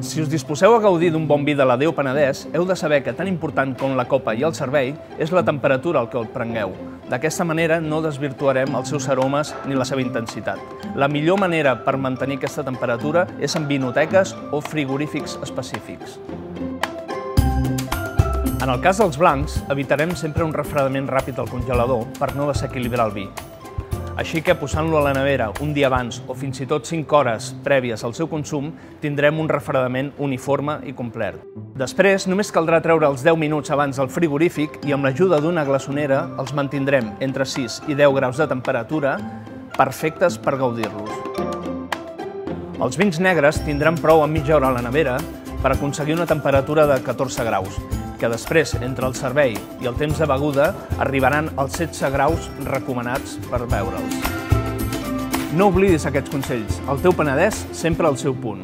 Si us disposeu a gaudir d'un bon vi de la Déu Penedès, heu de saber que tan important com la copa i el servei és la temperatura al que el prengueu. D'aquesta manera no desvirtuarem els seus aromes ni la seva intensitat. La millor manera per mantenir aquesta temperatura és amb vinoteques o frigorífics específics. En el cas dels blancs, evitarem sempre un refredament ràpid al congelador per no desequilibrar el vi. Així que, posant-lo a la nevera un dia abans o fins i tot 5 hores prèvies al seu consum, tindrem un refredament uniforme i complet. Després, només caldrà treure els 10 minuts abans del frigorífic i amb l'ajuda d'una glaçonera els mantindrem entre 6 i 10 graus de temperatura, perfectes per gaudir-los. Els vins negres tindran prou amb mitja hora a la nevera per aconseguir una temperatura de 14 graus, que després, entre el servei i el temps de beguda, arribaran als 16 graus recomanats per beure'ls. No oblidis aquests consells. El teu Penedès sempre al seu punt.